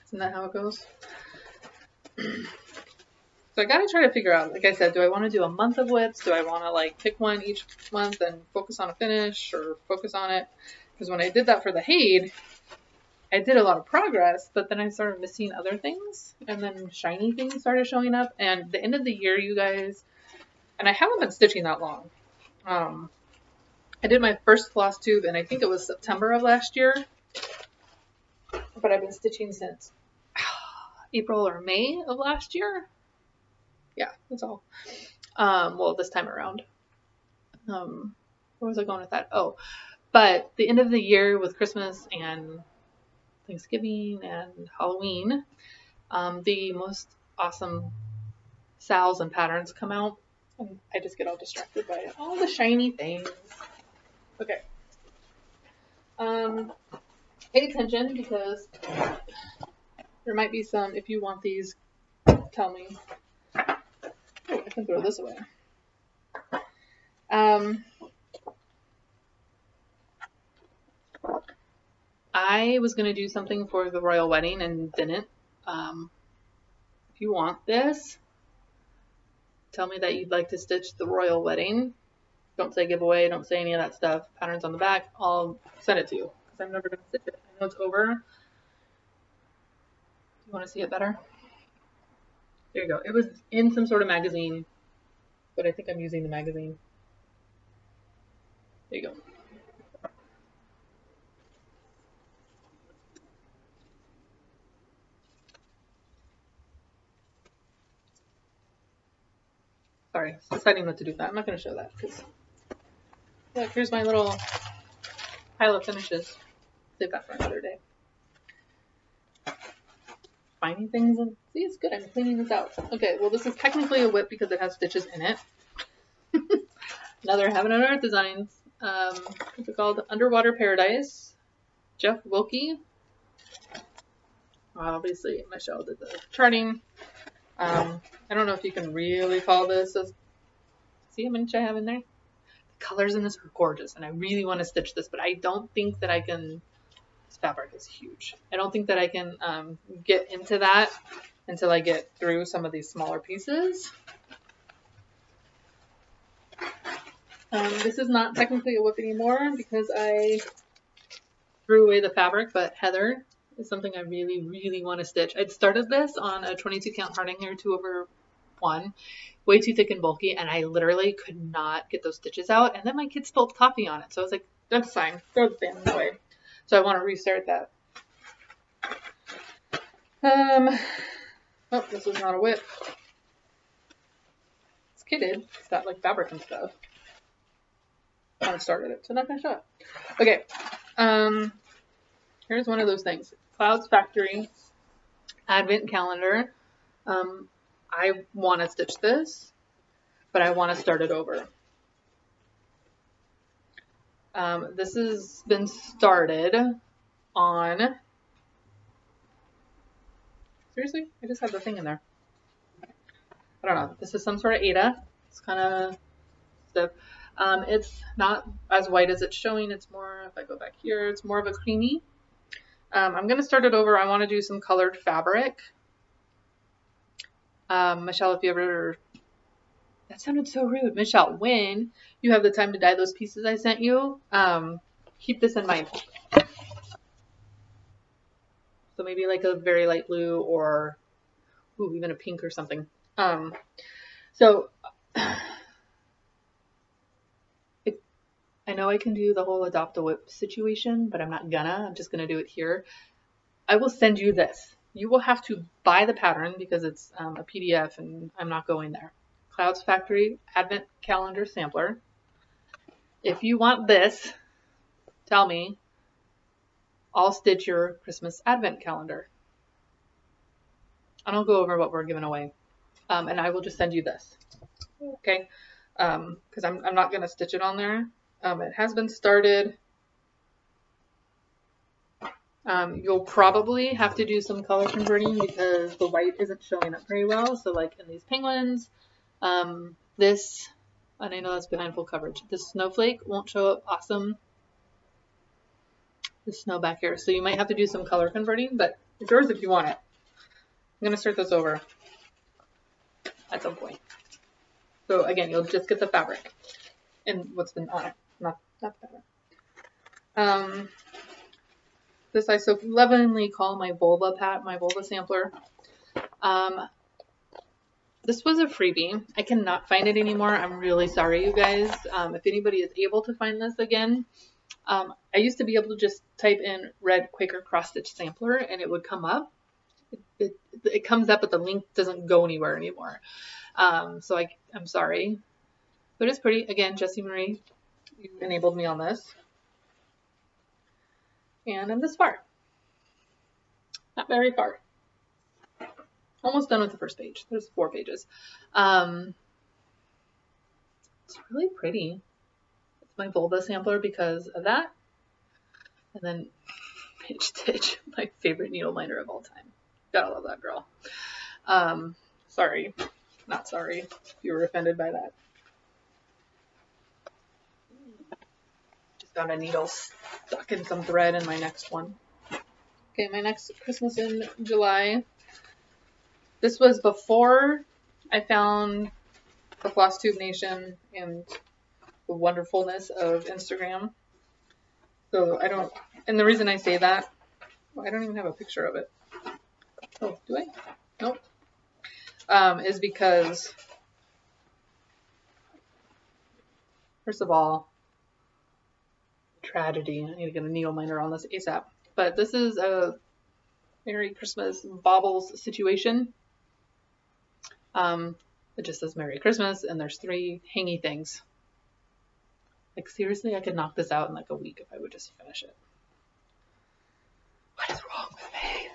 Isn't that how it goes? So I gotta try to figure out, like I said, do I want to do a month of WIPs? Do I want to like pick one each month and focus on a finish or focus on it? Because when I did that for the Haid, I did a lot of progress, but then I started missing other things, and then shiny things started showing up. And the end of the year, you guys, and I haven't been stitching that long. I did my first floss tube, and I think it was September of last year, but I've been stitching since April or May of last year. Yeah, that's all. Well, this time around. Where was I going with that? Oh, but the end of the year with Christmas and Thanksgiving and Halloween, the most awesome sals and patterns come out, and I just get all distracted by all the shiny things. Okay. Pay attention because there might be some, if you want these, tell me. Oh, I can throw this away. I was going to do something for the royal wedding and didn't. If you want this, tell me that you'd like to stitch the royal wedding. Don't say giveaway. Don't say any of that stuff. Patterns on the back. I'll send it to you because I'm never going to stitch it. I know it's over. Do you want to see it better? There you go. It was in some sort of magazine. but I think I'm using the magazine. There you go. Sorry, deciding not to do that. I'm not going to show that because look, here's my little pile of finishes. Save that for another day. Finding things and see, it's good. I'm cleaning this out. Okay, well, this is technically a WIP because it has stitches in it. Another Heaven and Earth Designs. What's it called? Underwater Paradise. Jeff Wilkie. Obviously, Michelle did the charting. I don't know if you can really call this a... See how many I have in there? The colors in this are gorgeous, and I really want to stitch this, but I don't think that I can... This fabric is huge. I don't think that I can get into that until I get through some of these smaller pieces. This is not technically a WIP anymore because I threw away the fabric, but Heather is something I really, really want to stitch. I'd started this on a 22 count harding hair 2/1, way too thick and bulky, and I literally could not get those stitches out, and then my kids spilled coffee on it, so I was like, that's fine, throw the fan away. So I want to restart that. Oh, this is not a WIP. It's kitted. It's got like fabric and stuff. I started it, so I'm not gonna show it. Okay. Here's one of those things. Clouds Factory Advent Calendar. I want to stitch this, but I want to start it over. This has been started on... Seriously? I just have the thing in there. I don't know. This is some sort of Ada. It's kind of stiff. It's not as white as it's showing. It's more, if I go back here, it's more of a creamy. I'm going to start it over. I want to do some colored fabric. Michelle, if you ever... That sounded so rude. Michelle, when you have the time to dye those pieces I sent you, keep this in mind. So maybe like a very light blue or ooh, even a pink or something. So I know I can do the whole adopt a WIP situation, but I'm not gonna. I'm just gonna do it here. I will send you this. You will have to buy the pattern because it's a PDF and I'm not going there. Clouds Factory Advent Calendar Sampler. If you want this, tell me. I'll stitch your Christmas Advent Calendar. And I'll go over what we're giving away. And I will just send you this. Okay? Because I'm not going to stitch it on there. It has been started. You'll probably have to do some color converting because the white isn't showing up very well. So like in these penguins, this, and I know that's behind full coverage, this snowflake won't show up awesome. The snow back here. So you might have to do some color converting, but it's yours if you want it. I'm going to start this over at some point. So again, you'll just get the fabric and what's been on it, not the fabric. This I so lovingly call my vulva sampler. This was a freebie. I cannot find it anymore. I'm really sorry, you guys. If anybody is able to find this again, I used to be able to just type in red Quaker cross stitch sampler and it would come up. It comes up, but the link doesn't go anywhere anymore. So I'm sorry, but it's pretty. Again, Jessie Marie, you enabled me on this. And I'm this far. Not very far. Almost done with the first page. There's 4 pages. It's really pretty. It's my vulva sampler because of that. And then Pitch Stitch, my favorite needle minder of all time. Gotta love that girl. Sorry. Not sorry if you were offended by that. Just got a needle stuck in some thread in my next one. Okay, my next Christmas in July. This was before I found the Flosstube Nation and the wonderfulness of Instagram. So I don't, and the reason I say that, well, I don't even have a picture of it. Oh, do I? Nope. Is because First of all, tragedy. I need to get a needle minder on this ASAP. But this is a Merry Christmas baubles situation. It just says Merry Christmas, and there's 3 hangy things. Like, seriously, I could knock this out in like a week if I would just finish it. What is wrong with me?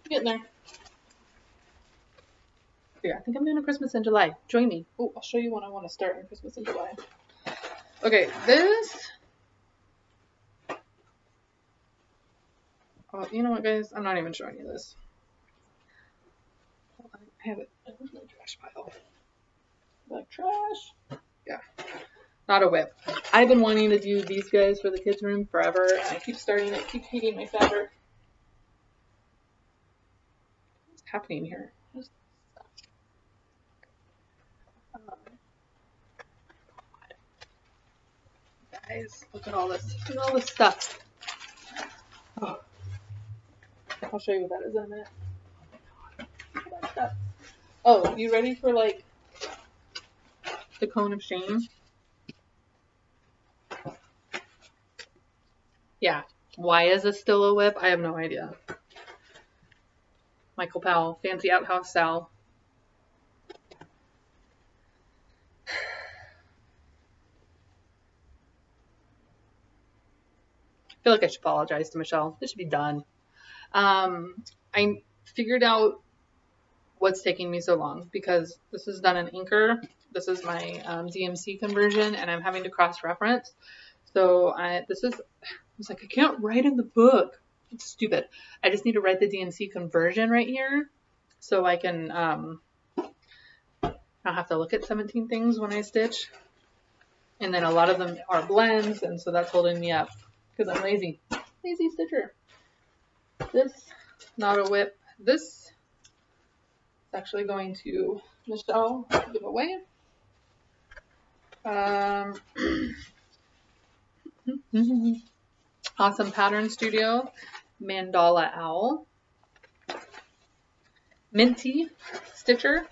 Getting there. Here, I think I'm doing a Christmas in July. Join me. Oh, I'll show you when I want to start on Christmas in July. Okay, this. Oh, you know what, guys? I'm not even showing you this. I have it. Where's my trash pile? Like trash? Yeah. Not a WIP. I've been wanting to do these guys for the kids' room forever, and I keep starting it, keep hating my fabric. What's happening here? Guys, look at all this. Look at all this stuff. Oh. I'll show you what that is in a minute. Oh, you ready for like the cone of shame? Yeah. Why is this still a WIP? I have no idea. Michael Powell, Fancy Outhouse Sal. I feel like I should apologize to Michelle. This should be done. I figured out what's taking me so long because this is done in Inker. This is my DMC conversion, and I'm having to cross-reference. So I was like, I can't write in the book. It's stupid. I just need to write the DMC conversion right here so I can not have to look at 17 things when I stitch. And then a lot of them are blends, and so that's holding me up because I'm lazy. Lazy stitcher. This, not a WIP. This is actually going to Michelle to give away. Awesome Pattern Studio, Mandala Owl, Minty Stitcher.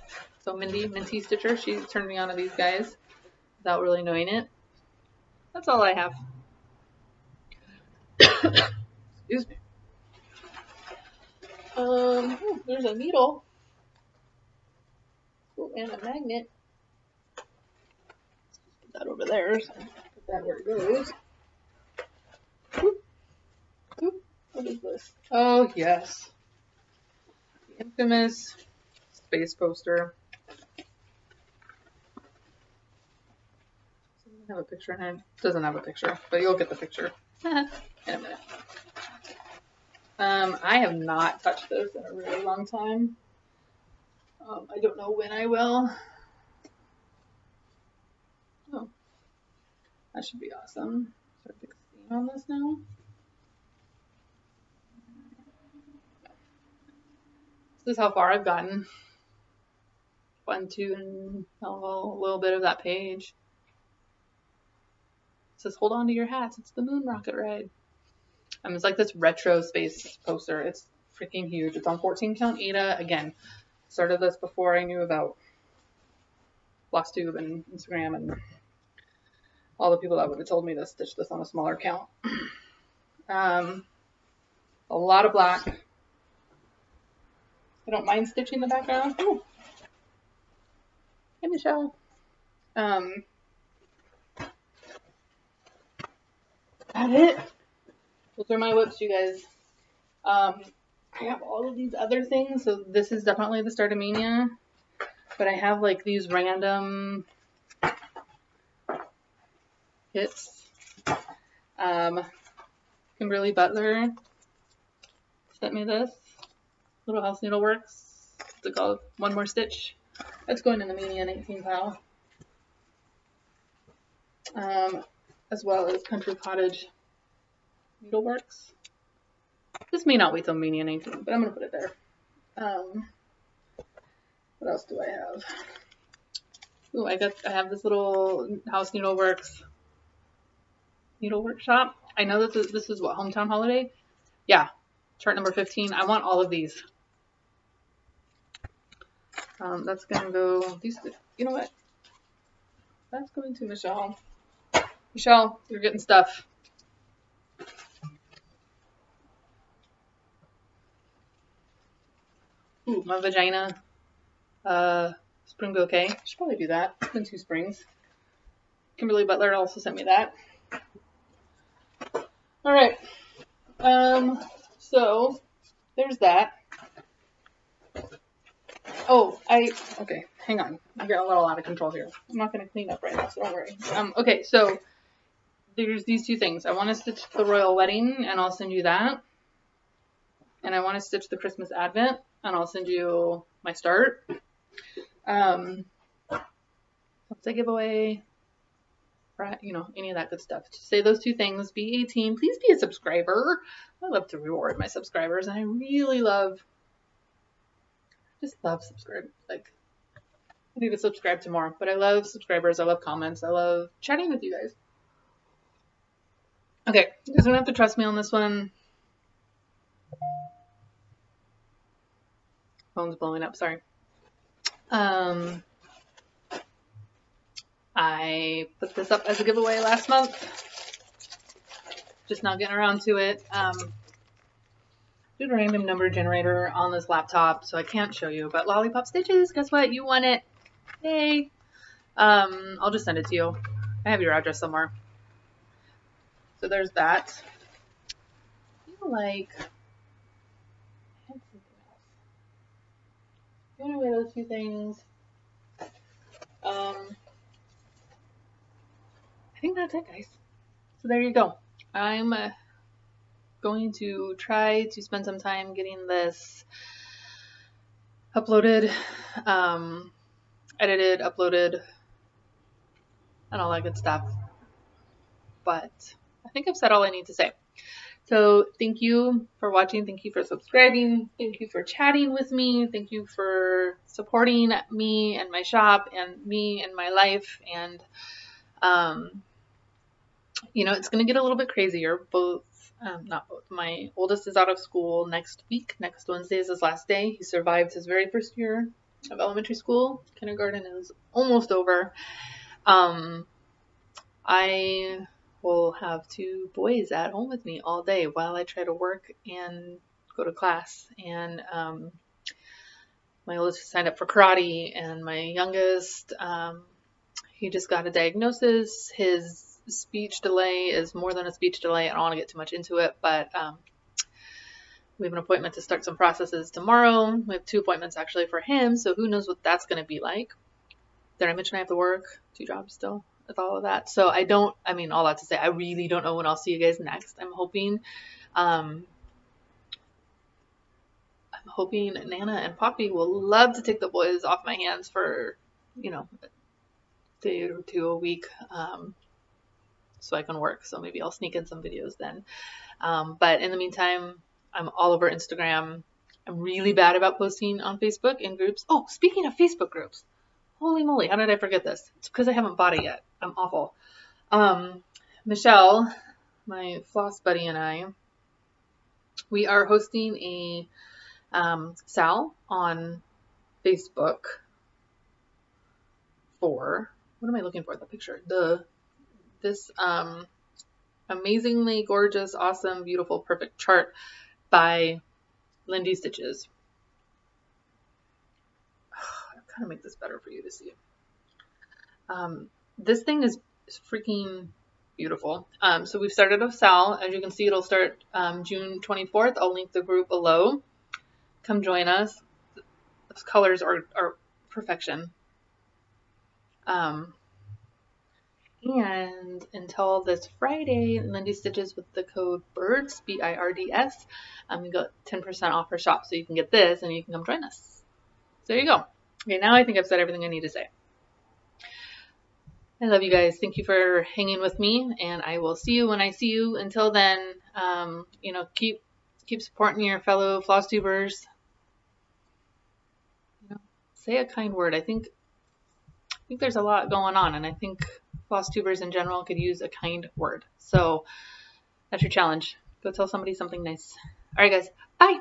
So Minty Stitcher, she turned me on to these guys without really knowing it. That's all I have. Excuse me. There's a needle. Oh, and a magnet. Put that over there. So put that where it goes. Whoop. Whoop. What is this? Oh, yes. The infamous space poster. Doesn't have a picture in it. Doesn't have a picture, but you'll get the picture in a minute. I have not touched this in a really long time. I don't know when I will. Oh, that should be awesome. Should I fix the seam on this now? This is how far I've gotten. 1, 2, and a little bit of that page. It says, hold on to your hats. It's the moon rocket ride. It's like this retro space poster. It's freaking huge. It's on 14 count Ada. Again, started this before I knew about Flosstube and Instagram and all the people that would have told me to stitch this on a smaller count. A lot of black. I don't mind stitching the background. Ooh. Hey, Michelle. That it. Those are my WIPs, you guys. I have all of these other things, so this is definitely the start of Mania. But I have like these random hits. Kimberly Butler sent me this. Little House Needleworks. It's called One More Stitch. That's going in the Mania 19 pile. As well as Country Cottage Needleworks. This may not wait till Mania 19, but I'm going to put it there. What else do I have? Ooh, I have this little House Needleworks needlework shop. I know that this is what, Hometown Holiday? Yeah, chart number 15. I want all of these. That's gonna go, you know what? That's going to Michelle. Michelle, you're getting stuff. Ooh, my vagina. Spring bouquet. Should probably do that. It's been 2 springs. Kimberly Butler also sent me that. All right. So there's that. Oh, okay, hang on. I'm getting a little out of control here. I'm not going to clean up right now, so don't worry. Okay, so there's these 2 things. I want to stitch the Royal Wedding, and I'll send you that. And I want to stitch the Christmas Advent, and I'll send you my start. What's a giveaway? You know, any of that good stuff. Just say those 2 things. Be 18. Please be a subscriber. I love to reward my subscribers, and I really just love subscribe. Like, I need to subscribe to more, but I love subscribers. I love comments. I love chatting with you guys. Okay, you guys don't have to trust me on this one. Phone's blowing up, sorry. I put this up as a giveaway last month. Just not getting around to it. Did a random number generator on this laptop, so I can't show you. But Lollipop Stitches, guess what? You won it. Yay. I'll just send it to you. I have your address somewhere. So there's that. I feel like I had something else. Giving away those 2 things. I think that's it, guys. So there you go. I'm going to try to spend some time getting this uploaded, edited, uploaded, and all that good stuff. But I think I've said all I need to say. So thank you for watching. Thank you for subscribing. Thank you for chatting with me. Thank you for supporting me and my shop and me and my life. And, you know, it's going to get a little bit crazier. Not both. My oldest is out of school next week. Next Wednesday is his last day. He survived his very first year of elementary school. Kindergarten is almost over. I will have 2 boys at home with me all day while I try to work and go to class. And my oldest signed up for karate, and my youngest, he just got a diagnosis. His speech delay is more than a speech delay. I don't want to get too much into it, but we have an appointment to start some processes tomorrow. We have 2 appointments actually for him, so who knows what that's going to be like. Did I mention I have to work 2 jobs still with all of that? So all that to say, I really don't know when I'll see you guys next. I'm hoping Nana and Poppy will love to take the boys off my hands for, you know, a day or 2 a week. So I can work. So maybe I'll sneak in some videos then. But in the meantime, I'm all over Instagram. I'm really bad about posting on Facebook in groups. Oh, speaking of Facebook groups, holy moly, how did I forget this? It's because I haven't bought it yet. I'm awful. Michelle, my floss buddy, and I, we are hosting a sal on Facebook for, what am I looking for? The picture. This amazingly gorgeous, awesome, beautiful, perfect chart by LindyStitches. I'll kind of make this better for you to see. This thing is freaking beautiful. So we've started a sal. As you can see, it'll start June 24th. I'll link the group below. Come join us. Those colors are perfection. And until this Friday, LindyStitches with the code BIRDS, BIRDS, you got 10% off her shop. So you can get this and you can come join us. So there you go. Okay, now I think I've said everything I need to say. I love you guys. Thank you for hanging with me, and I will see you when I see you. Until then, you know, keep supporting your fellow Flosstubers. You know, say a kind word. I think there's a lot going on, and I think Flosstubers in general could use a kind word. So that's your challenge. Go tell somebody something nice. All right, guys. Bye.